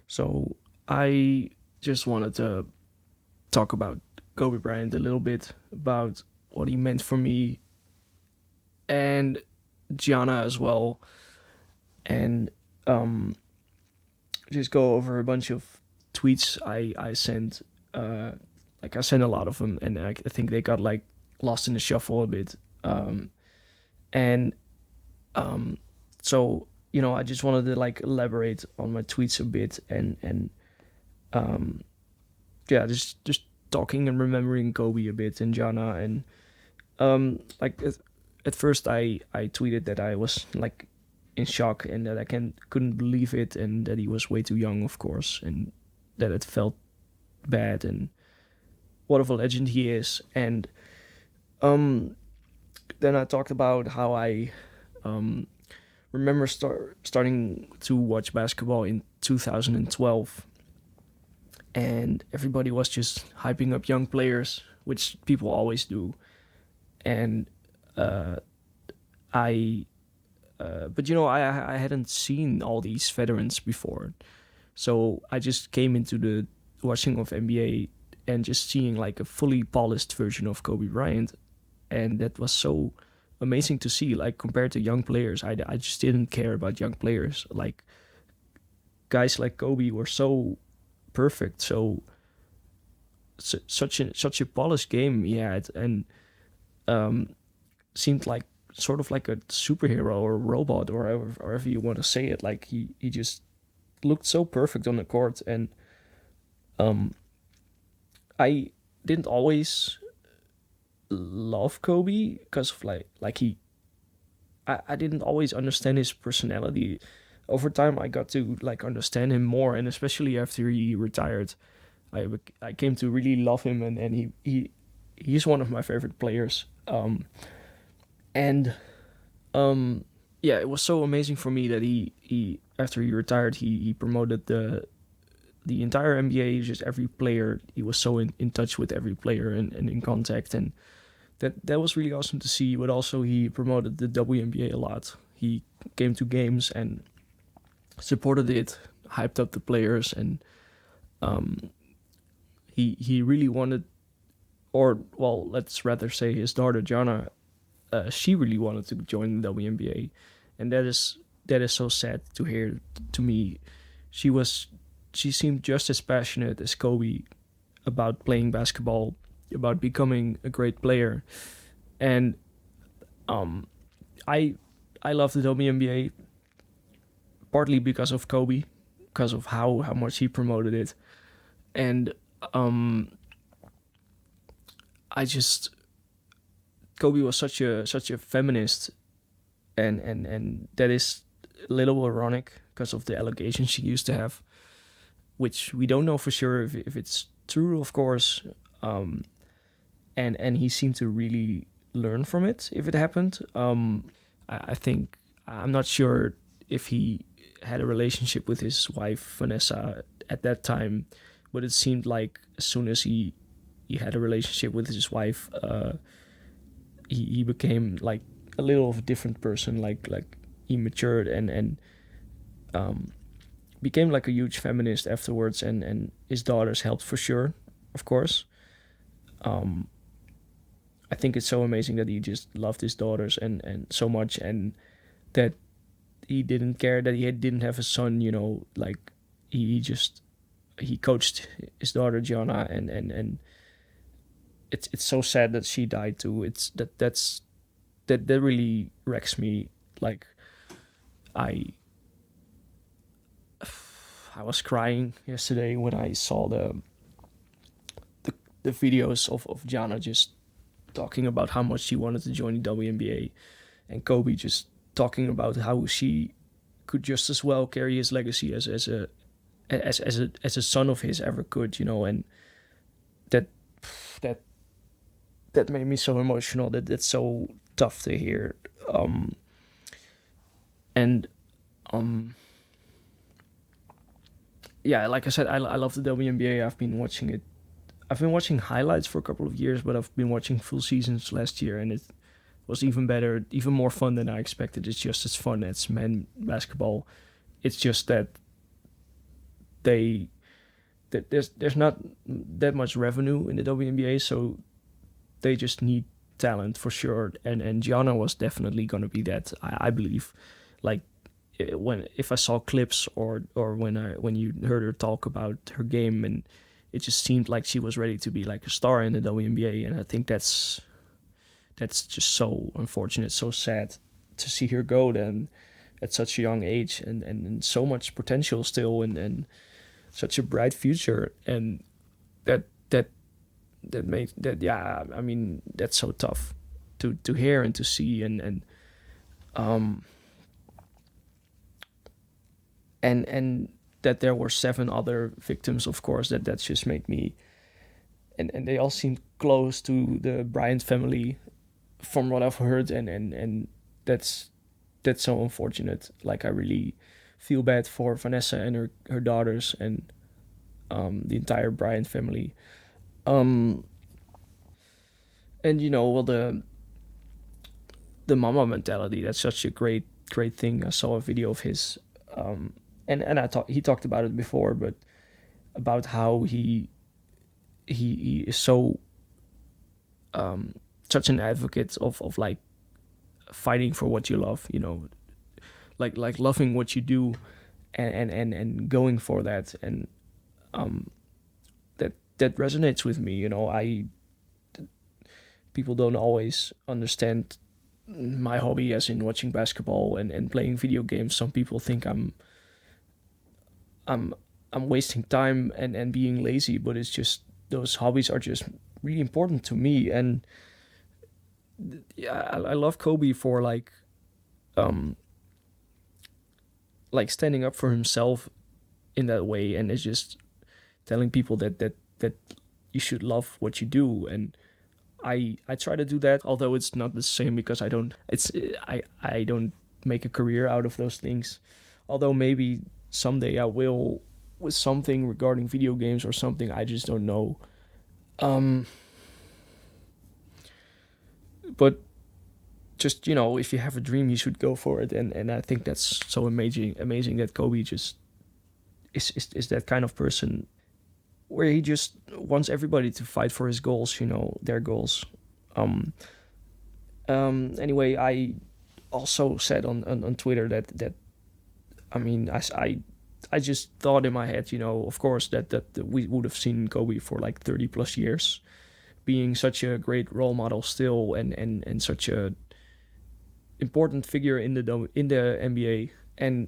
So I just wanted to talk about Kobe Bryant a little bit, about what he meant for me and Gianna as well, and um, just go over a bunch of tweets I sent. Like I sent a lot of them, and I think they got like lost in the shuffle a bit. And um, so I just wanted to like elaborate on my tweets a bit, and um, yeah, just talking and remembering Kobe a bit and Gianna, and like at first I tweeted that I was like in shock and that I couldn't believe it, and that he was way too young, of course, and that it felt bad, and what of a legend he is. And um then I talked about how I um remember starting to watch basketball in 2012, and everybody was just hyping up young players, which people always do. And uh, I, but I hadn't seen all these veterans before, so I just came into the watching of NBA and just seeing like a fully polished version of Kobe Bryant, and that was so amazing to see. Like compared to young players, I just didn't care about young players. Like guys like Kobe were so perfect, such a polished game he had, and um, seemed like sort of like a superhero or a robot, or however you want to say it. Like he just looked so perfect on the court, and um, I didn't always love Kobe because of like he I didn't always understand his personality. Over time, I got to like understand him more, and especially after he retired, I came to really love him, and he's one of my favorite players. And yeah, it was so amazing for me that he after he retired, he promoted the entire NBA, just every player. He was so in touch with every player, and in contact, and that was really awesome to see. But also he promoted the WNBA a lot. He came to games and supported it, hyped up the players, and um, he really wanted, or well, let's rather say his daughter Gianna, she really wanted to join the WNBA, and that is so sad to hear. To me, she was she seemed just as passionate as Kobe about playing basketball, about becoming a great player, and um, I I love the WNBA partly because of Kobe, because of how much he promoted it, and um, I just Kobe was such a feminist, and that is a little ironic because of the allegations she used to have, which we don't know for sure if it's true, of course. Um, and he seemed to really learn from it if it happened. I think I'm not sure if he had a relationship with his wife Vanessa at that time, but it seemed like as soon as he had a relationship with his wife, he became like a little of a different person. Like he matured, and um, became like a huge feminist afterwards, and his daughters helped for sure, of course. Um, I think it's so amazing that he just loved his daughters and so much, and that he didn't care that he didn't have a son. Like he just he coached his daughter Gianna, and it's so sad that she died too. It's that really wrecks me. Like I I was crying yesterday when I saw the, the videos of Gianna just talking about how much she wanted to join the WNBA, and Kobe just talking about how she could just as well carry his legacy as a son of his ever could, and that that that made me so emotional. That's so tough to hear. And um yeah, like I said, I love the WNBA. I've been watching highlights for a couple of years, but I've been watching full seasons last year, and it was even better, even more fun than I expected. It's just as fun as men basketball. It's just that they that there's not that much revenue in the WNBA, so they just need talent for sure. And Gianna was definitely gonna be that. I believe, like when if I saw clips or when you heard her talk about her game, and it just seemed like she was ready to be like a star in the WNBA. And I think that's just so unfortunate, so sad to see her go then at such a young age, and so much potential still, and such a bright future. And that that that made that, yeah, I mean, that's so tough to hear and to see. Um and that there were 7 other victims, of course, that just made me, and they all seemed close to the Bryant family from what I've heard. And that's so unfortunate. Like, I really feel bad for Vanessa and her daughters, and the entire Bryant family. Um, and well, the mama mentality, that's such a great thing. I saw a video of his, and he talked about it before, but about how he is so such an advocate of like fighting for what you love, like loving what you do, and going for that. And that resonates with me. I People don't always understand my hobby, as in watching basketball and playing video games. Some people think I'm wasting time and being lazy, but it's just, those hobbies are just really important to me. And yeah, I love Kobe for like standing up for himself in that way, and it's just telling people that you should love what you do. And I try to do that, although it's not the same, because I don't make a career out of those things. Although maybe someday I will, with something regarding video games or something, I just don't know. But just, if you have a dream, you should go for it. And I think that's so amazing that Kobe just is that kind of person, where he just wants everybody to fight for his goals, their goals. Anyway, I also said on Twitter that I mean, I just thought in my head, of course, that we would have seen Kobe for like 30 plus years, being such a great role model still, and such a important figure in the NBA. And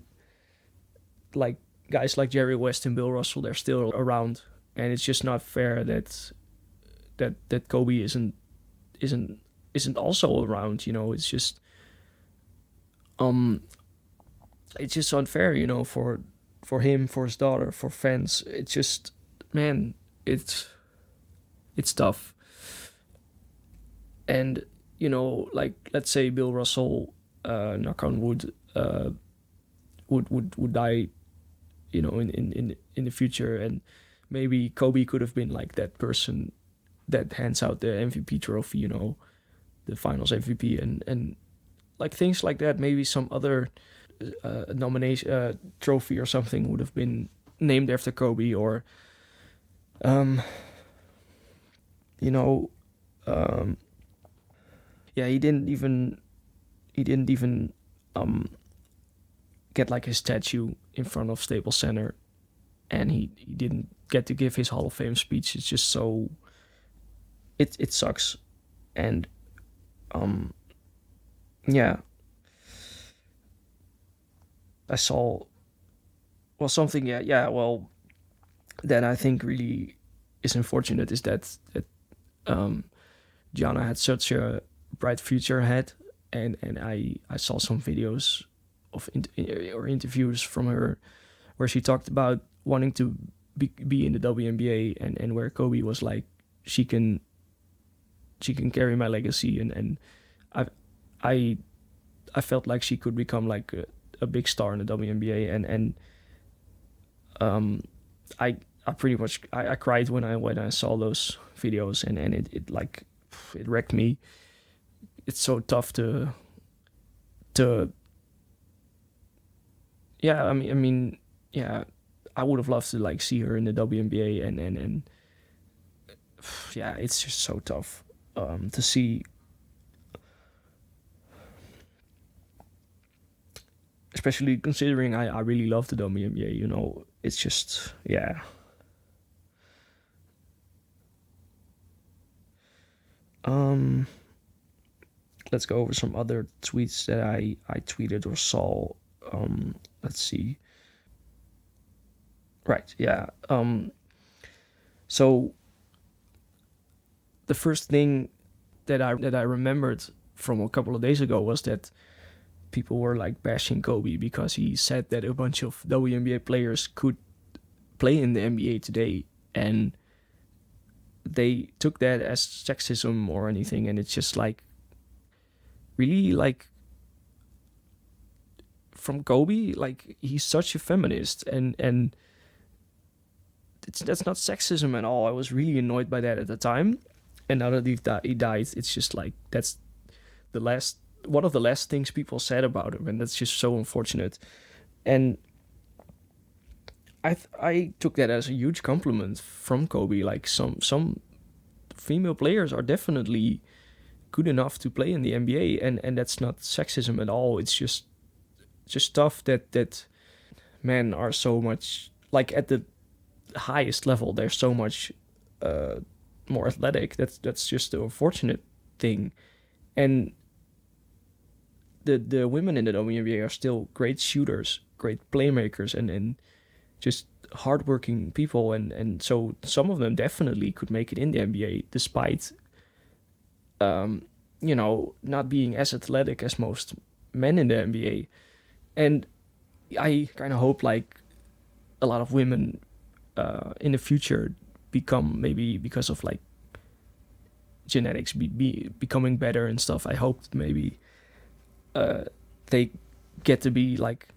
like guys like Jerry West and Bill Russell, they're still around. And it's just not fair that Kobe isn't also around. It's just unfair, for him, for his daughter, for fans. It's just, man, it's tough. And like, let's say Bill Russell, knock on wood, would die, in the future. And maybe Kobe could have been like that person that hands out the MVP trophy, the Finals MVP, and like things like that. Maybe some other nomination trophy or something would have been named after Kobe, or you know, yeah, he didn't even get like his statue in front of Staples Center, and he didn't get to give his Hall of Fame speech. It's just so it sucks. And yeah, I saw something, well, that I think really is unfortunate is that Gianna had such a bright future ahead, and I saw some videos of or interviews from her where she talked about wanting to be in the WNBA, and where Kobe was like, she can carry my legacy, and I felt like she could become like a big star in the WNBA, and I pretty much I cried when I saw those videos, and it like it wrecked me. It's so tough to yeah, I mean yeah, I would have loved to like see her in the WNBA, and yeah, it's just so tough to see, especially considering I really love the WNBA. It's just, yeah. Um, let's go over some other tweets that I tweeted or saw. Let's see. Right, yeah. So the first thing that I remembered from a couple of days ago was that people were like bashing Kobe because he said that a bunch of WNBA players could play in the NBA today, and they took that as sexism or anything, and it's just like really like from Kobe, like he's such a feminist, and that's not sexism at all. I was really annoyed by that at the time, and now that he died, it's just like that's the last one of the last things people said about him, and that's just so unfortunate. And I took that as a huge compliment from Kobe. Like some female players are definitely good enough to play in the NBA, and that's not sexism at all. It's just tough that men are so much like at the highest level. They're so much more athletic. That's just the unfortunate thing, and the women in the WNBA are still great shooters, great playmakers, and just hardworking people, and so some of them definitely could make it in the NBA despite not being as athletic as most men in the NBA. And I kind of hope like a lot of women in the future become, maybe because of like genetics becoming better and stuff. I hope that maybe they get to be like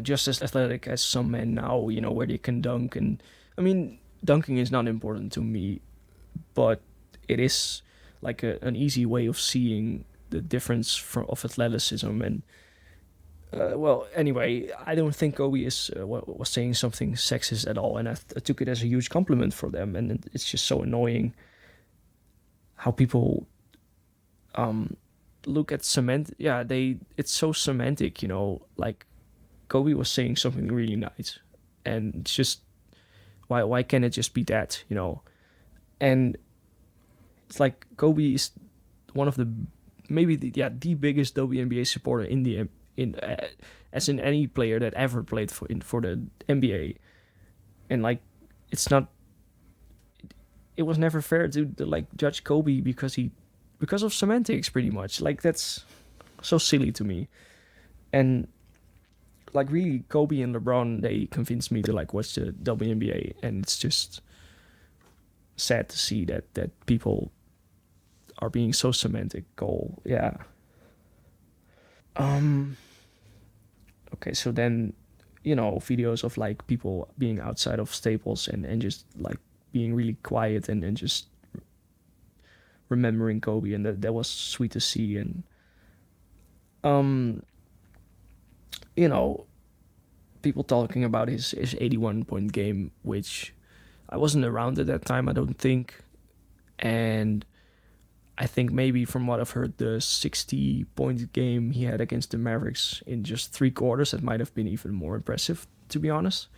just as athletic as some men now, where they can dunk. And I mean, dunking is not important to me, but it is like an easy way of seeing the difference of athleticism. And well, anyway, I don't think Kobe was saying something sexist at all, and I took it as a huge compliment for them. And it's just so annoying how people look at cement. Yeah, it's so semantic, like Kobe was saying something really nice, and it's just why can't it just be that, And it's like Kobe is one of the maybe the biggest WNBA supporter as in any player that ever played for the NBA. And like it was never fair to like judge Kobe because of semantics, pretty much. Like that's so silly to me. And like really, Kobe and LeBron, they convinced me to like watch the WNBA, and it's just sad to see that people are being so semantical. Yeah. Okay, so then, videos of like people being outside of Staples and just like being really quiet and just remembering Kobe, and that was sweet to see. And people talking about his 81-point game, which I wasn't around at that time, I don't think. And I think maybe from what I've heard, the 60-point game he had against the Mavericks in just 3 quarters, that might have been even more impressive, to be honest.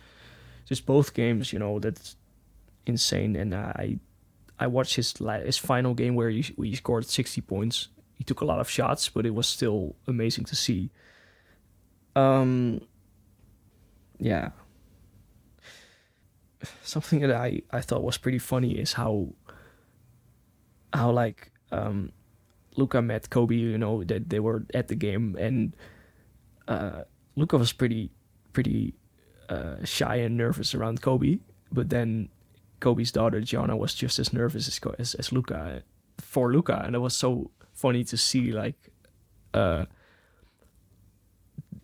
Just both games, that's insane. And I watched his final game where he scored 60 points. He took a lot of shots, but it was still amazing to see. Yeah. Something that I thought was pretty funny is how like Luka met Kobe, that they were at the game, and Luka was pretty shy and nervous around Kobe, but then Kobe's daughter Gianna was just as nervous as Luka for Luka, and it was so funny to see, like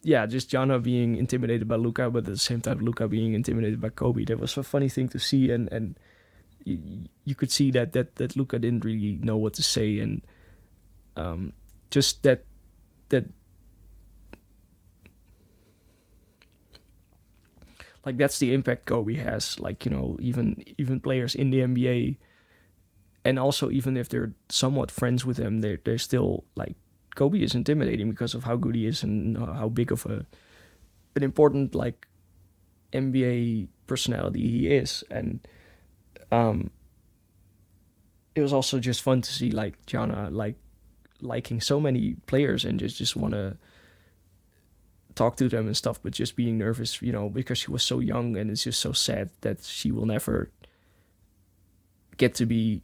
just Gianna being intimidated by Luka, but at the same time Luka being intimidated by Kobe. That was a funny thing to see, and you could see that Luka didn't really know what to say, and just that like that's the impact Kobe has. Like, even players in the NBA, and also even if they're somewhat friends with him, they're still like, Kobe is intimidating because of how good he is and how big of an important like NBA personality he is. And um, it was also just fun to see like Gianna liking so many players and just want to talk to them and stuff, but just being nervous, because she was so young, and it's just so sad that she will never get to be.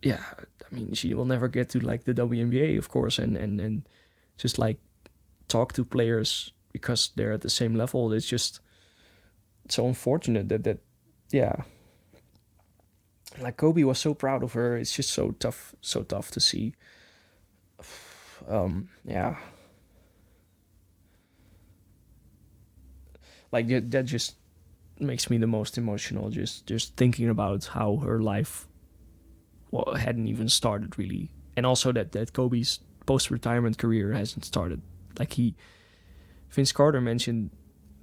Yeah, I mean, she will never get to like the WNBA, of course, and just like talk to players because they're at the same level. It's just so unfortunate that yeah, like Kobe was so proud of her. It's just so tough to see. Yeah, like that just makes me the most emotional. Just thinking about how her life, well, hadn't even started really, and also that Kobe's post retirement career hasn't started. Like Vince Carter mentioned,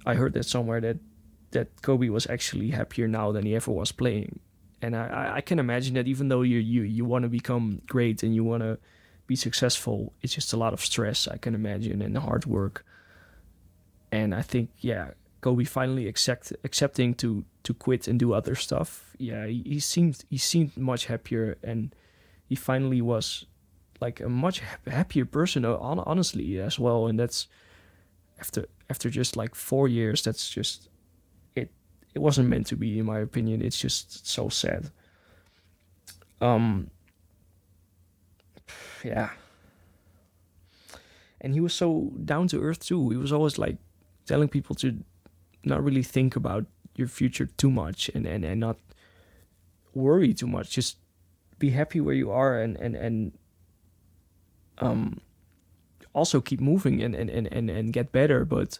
I heard that somewhere that Kobe was actually happier now than he ever was playing, and I can imagine that even though you want to become great and you want to be successful, it's just a lot of stress, I can imagine, and hard work. And I think, yeah, Kobe finally accepting to quit and do other stuff. Yeah, he seemed much happier, and he finally was like a much happier person, honestly, as well. And that's after just like 4 years. That's just it. It wasn't meant to be, in my opinion. It's just so sad. Um, yeah, and he was so down to earth too. He was always like telling people to not really think about your future too much, and not worry too much. Just be happy where you are, and um also keep moving, and get better, but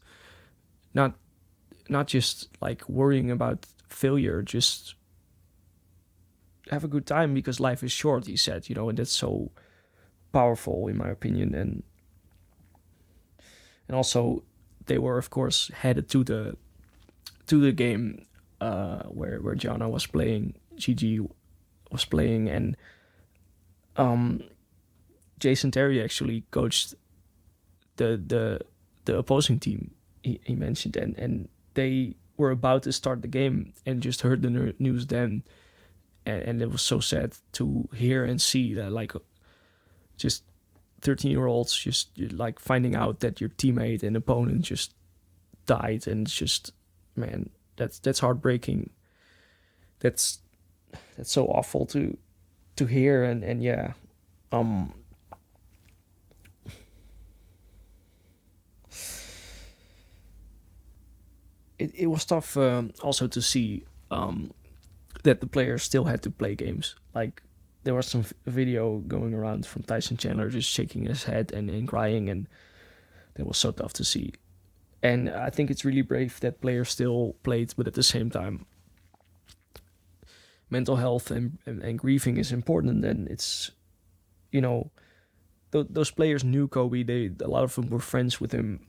not not just like worrying about failure. Just have a good time because life is short, he said, and that's so powerful, in my opinion. And also, they were of course headed to the game, where Gianna was playing, Gigi was playing, and um, Jason Terry actually coached the opposing team. He mentioned, and they were about to start the game and just heard the news then, and it was so sad to hear and see that, like, just 13-year-olds just like finding out that your teammate and opponent just died. And it's just, man, that's heartbreaking. That's that's so awful to hear. And yeah, um it was tough, also to see, that the players still had to play games. Like, there was some video going around from Tyson Chandler just shaking his head and crying, and that was so tough to see. And I think it's really brave that players still played, but at the same time, mental health and grieving is important. And it's, you know, those players knew Kobe. A lot of them were friends with him.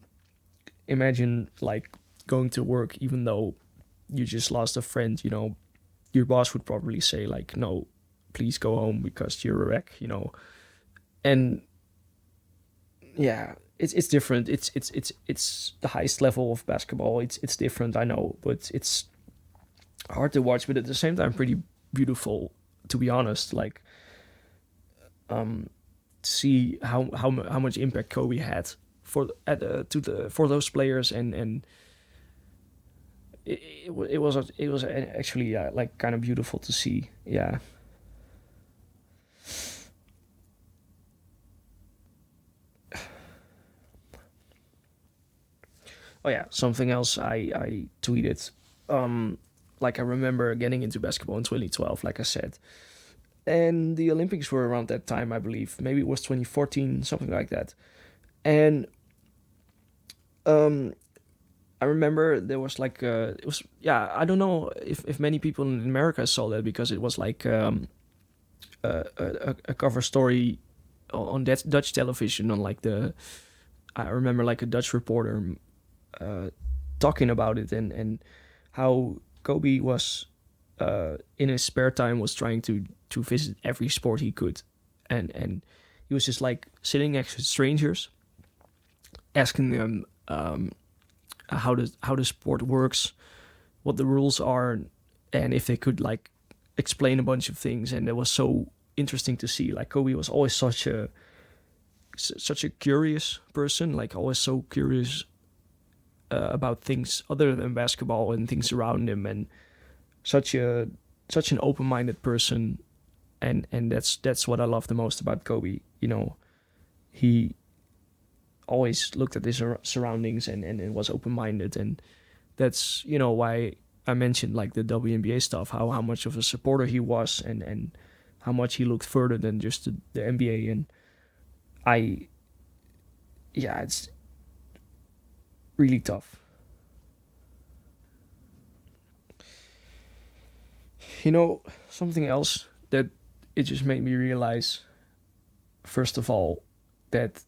Imagine like going to work even though you just lost a friend. Your boss would probably say like, no, please go home because you're a wreck. And yeah, it's different. It's the highest level of basketball. It's different, I know, but it's hard to watch, but at the same time pretty beautiful, to be honest. Like, see how much impact Kobe had for those players. And it was actually, like, kind of beautiful to see. Yeah. Oh yeah, something else I tweeted. Like, I remember getting into basketball in 2012, like I said, and the Olympics were around that time, I believe. Maybe it was 2014, something like that. And um, I remember there was like, it was, yeah. I don't know if many people in America saw that, because it was like, a cover story on that Dutch television, on like the. I remember like a Dutch reporter, uh, talking about it, and how Kobe was in his spare time was trying to visit every sport he could, and he was just like sitting next to strangers, asking them how the sport works, what the rules are, and if they could like explain a bunch of things. And it was so interesting to see. Like Kobe was always such a curious person, like always so curious about things other than basketball and things around him, and such an open-minded person. And that's what I love the most about Kobe. He always looked at his surroundings, and was open-minded. And that's why I mentioned like the WNBA stuff, how much of a supporter he was, and how much he looked further than just the NBA. And it's really tough. Something else that it just made me realize, first of all, that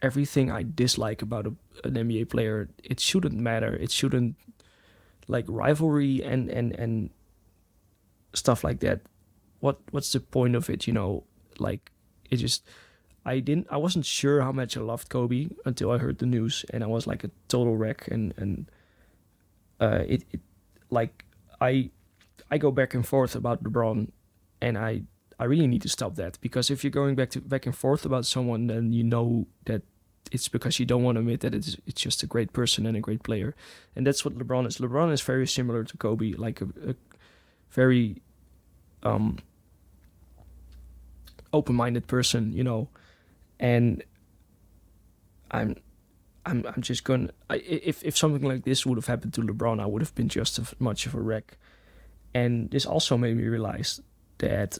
everything I dislike about an NBA player, it shouldn't matter. It shouldn't, like rivalry and stuff like that. What's the point of it? Like it just, I wasn't sure how much I loved Kobe until I heard the news, and I was like a total wreck. And it like I go back and forth about LeBron, and I really need to stop that, because if you're going back and forth about someone, then you know that it's because you don't want to admit that it's just a great person and a great player. And that's what LeBron is. LeBron is very similar to Kobe, like a very open-minded person, and I'm just gonna. If something like this would have happened to LeBron, I would have been just as much of a wreck. And this also made me realize that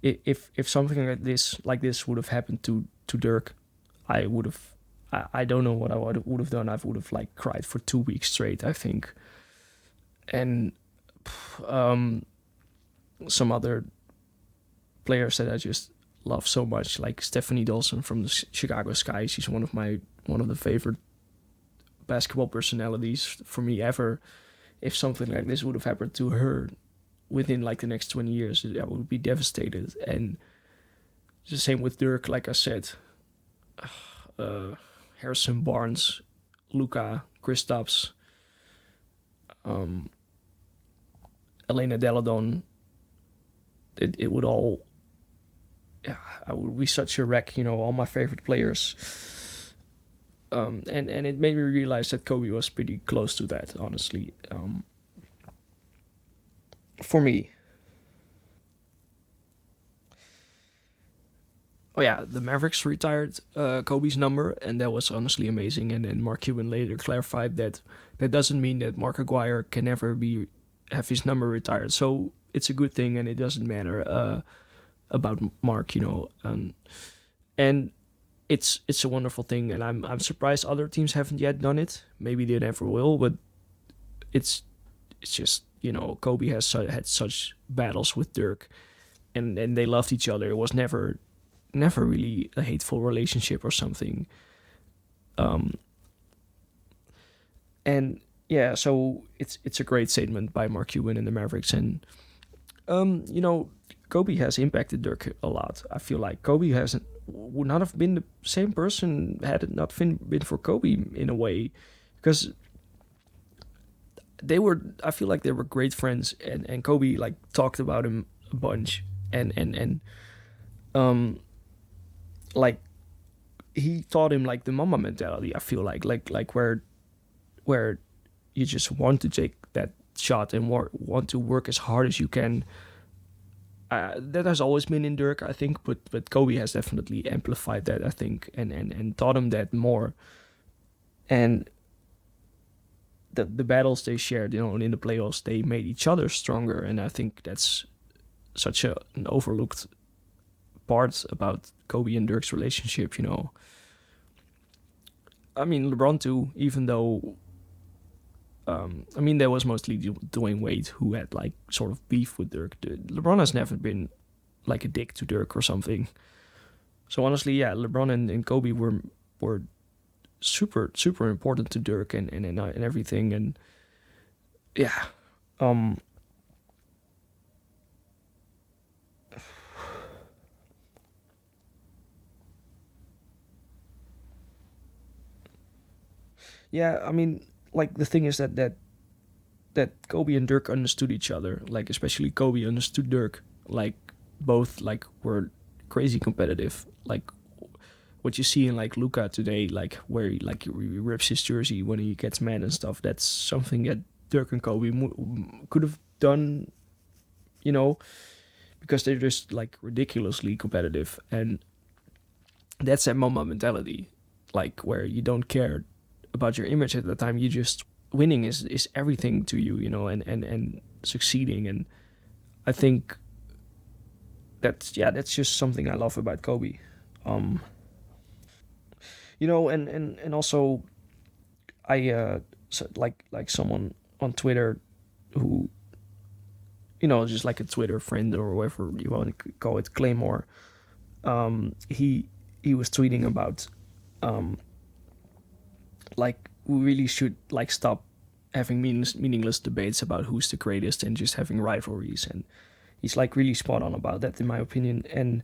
if something like this would have happened to Dirk, I would have. I don't know what I would have done. I would have like cried for 2 weeks straight, I think. And some other players that I just love so much, like Stephanie Dawson from the Chicago Sky. She's one of the favorite basketball personalities for me ever. If something like this would have happened to her within like the next 20 years, I would be devastated. And the same with Dirk, like I said. Harrison Barnes, Luka, Kristaps, Elena Deladon. It would all, I would be such a wreck, all my favorite players. And it made me realize that Kobe was pretty close to that, honestly. For me. Oh yeah, the Mavericks retired Kobe's number, and that was honestly amazing. And then Mark Cuban later clarified that doesn't mean that Mark Aguirre can never have his number retired. So it's a good thing, and it doesn't matter about Mark, and it's a wonderful thing. And I'm surprised other teams haven't yet done it. Maybe they never will, but it's just Kobe has had such battles with Dirk, and they loved each other. It was never really a hateful relationship or something. And yeah, so it's a great statement by Mark Cuban and the Mavericks. And Kobe has impacted Dirk a lot. I feel like Kobe would not have been the same person had it not been for Kobe, in a way, because I feel like they were great friends, and Kobe like talked about him a bunch, and like he taught him like the mama mentality. I feel like where you just want to take that shot and want to work as hard as you can. That has always been in Dirk, I think, but Kobe has definitely amplified that, I think, and taught him that more. And the battles they shared, in the playoffs, they made each other stronger, and I think that's such an overlooked part about Kobe and Dirk's relationship. I mean, LeBron too, even though. There was mostly Dwayne Wade who had like sort of beef with Dirk. LeBron has never been like a dick to Dirk or something. So honestly, yeah, LeBron and Kobe were super important to Dirk and everything. And yeah, um, yeah. I mean, like the thing is that Kobe and Dirk understood each other. Like especially Kobe understood Dirk. Like both like were crazy competitive. Like what you see in like Luca today, like where he rips his jersey when he gets mad and stuff. That's something that Dirk and Kobe could have done, you know, because they're just like ridiculously competitive, and that's that Mamba mentality, like where you don't care about your image at the time. You just winning is everything to you, you know, and succeeding. And I think that's just something I love about Kobe. Um, you know, and also I like someone on Twitter who, you know, just like a Twitter friend or whatever you want to call it, Claymore. He was tweeting about um like we really should like stop having meaningless debates about who's the greatest and just having rivalries. And he's like really spot on about that in my opinion. And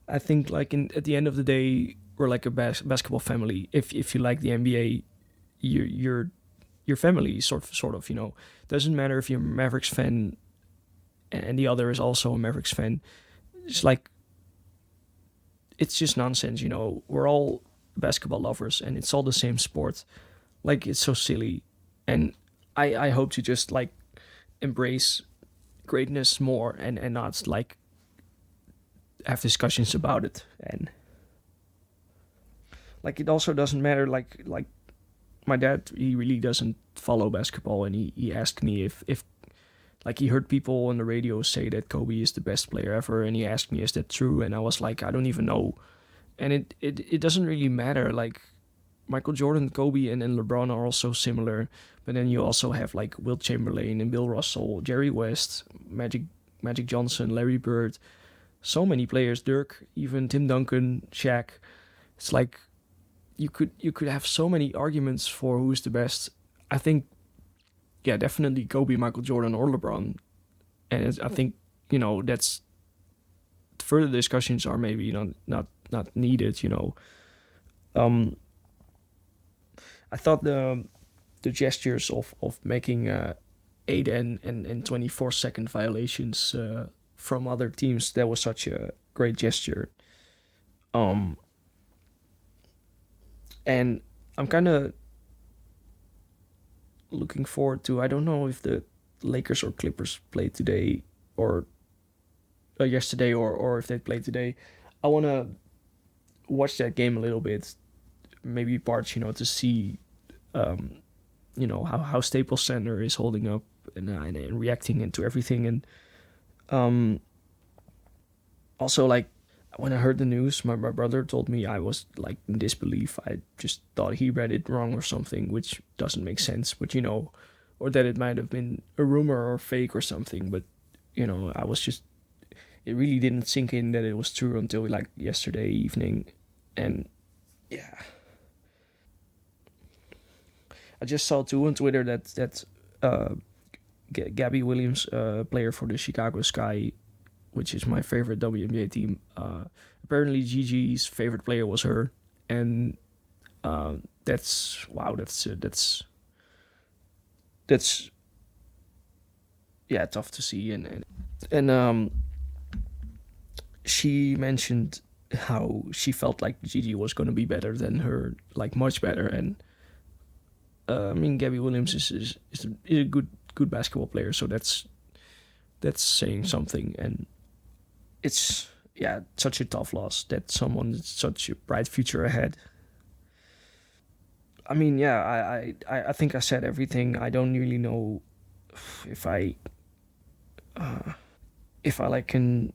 I think like at the end of the day, we're like a basketball family. If you like the NBA, you're your family sort of, you know. Doesn't matter if you're a Mavericks fan and the other is also a Mavericks fan. It's like it's just nonsense, you know. We're all basketball lovers and it's all the same sport. Like it's so silly. And I hope to just like embrace greatness more and not like have discussions about it. And like it also doesn't matter like my dad, he really doesn't follow basketball, and he asked me if like he heard people on the radio say that Kobe is the best player ever, and he asked me is that true, and I was like I don't even know. And it doesn't really matter. Like Michael Jordan, Kobe, and LeBron are all so similar, but then you also have like Wilt Chamberlain and Bill Russell, Jerry West, Magic Johnson, Larry Bird, so many players, Dirk, even Tim Duncan, Shaq. It's like you could have so many arguments for who's the best. I think yeah, definitely Kobe, Michael Jordan, or LeBron. And I think you know that's further discussions are maybe not needed. You know, um, I thought the gestures of making 8 and 24-second violations from other teams, that was such a great gesture. Um, and I'm kind of looking forward to. I don't know if the Lakers or Clippers play today or yesterday or if they play today. I want to watch that game a little bit, maybe parts, you know, to see, um, you know, how Staples Center is holding up and reacting into everything. And um, also, like, when I heard the news, my brother told me I was like in disbelief. I just thought he read it wrong or something, which doesn't make sense. But you know, or that it might have been a rumor or fake or something. But you know, I was just it really didn't sink in that it was true until like yesterday evening. And yeah, I just saw too on Twitter that Gabby Williams, player for the Chicago Sky, which is my favorite WNBA team. Apparently, Gigi's favorite player was her, and that's wow. That's yeah, tough to see. And she mentioned how she felt like Gigi was going to be better than her, like much better. And I mean, Gabby Williams is a good basketball player, so that's saying something. And it's yeah, such a tough loss that someone with such a bright future ahead. I mean, yeah, I think I said everything. I don't really know if I like can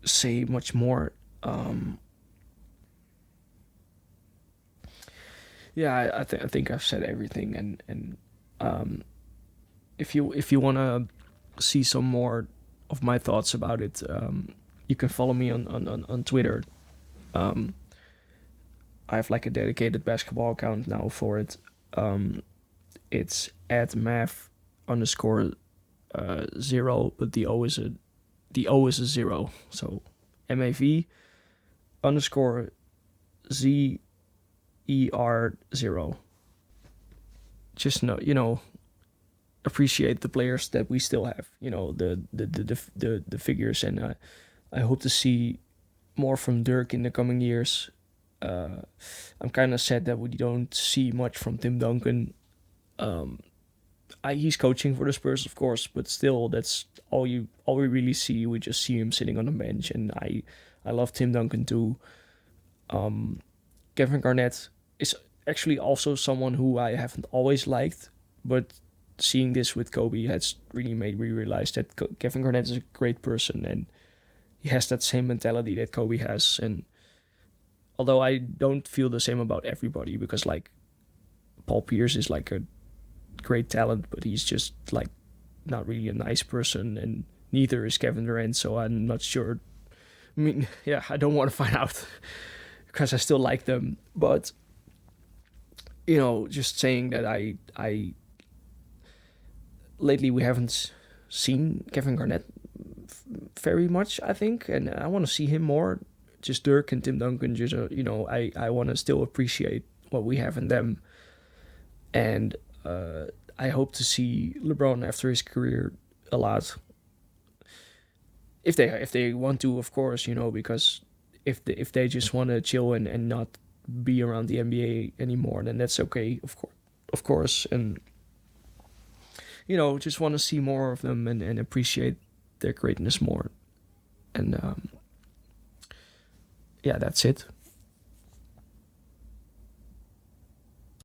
say much more. Yeah, I think I've said everything. And um, if you wanna see some more of my thoughts about it, you can follow me on Twitter. Um, I have like a dedicated basketball account now for it. It's at Mav underscore zero, but the O is a zero. So MAV underscore ZER0. Just know, appreciate the players that we still have. The figures, and I hope to see more from Dirk in the coming years. I'm kind of sad that we don't see much from Tim Duncan. Um, he's coaching for the Spurs, of course, but still, that's all we really see. We just see him sitting on the bench, and I love Tim Duncan too. Um, Kevin Garnett is actually also someone who I haven't always liked, but seeing this with Kobe has really made me realize that Kevin Garnett is a great person, and he has that same mentality that Kobe has. And although I don't feel the same about everybody, because like Paul Pierce is like a great talent, but he's just like not really a nice person, and neither is Kevin Durant. So I'm not sure. I mean, yeah, I don't want to find out because I still like them, but just saying that I lately we haven't seen Kevin Garnett very much, I think, and I want to see him more. Just Dirk and Tim Duncan, just I want to still appreciate what we have in them, and I hope to see LeBron after his career a lot. If they want to, of course, because if they just want to chill and not be around the NBA anymore, then that's okay, of course, and just want to see more of them and appreciate their greatness more, and yeah, that's it.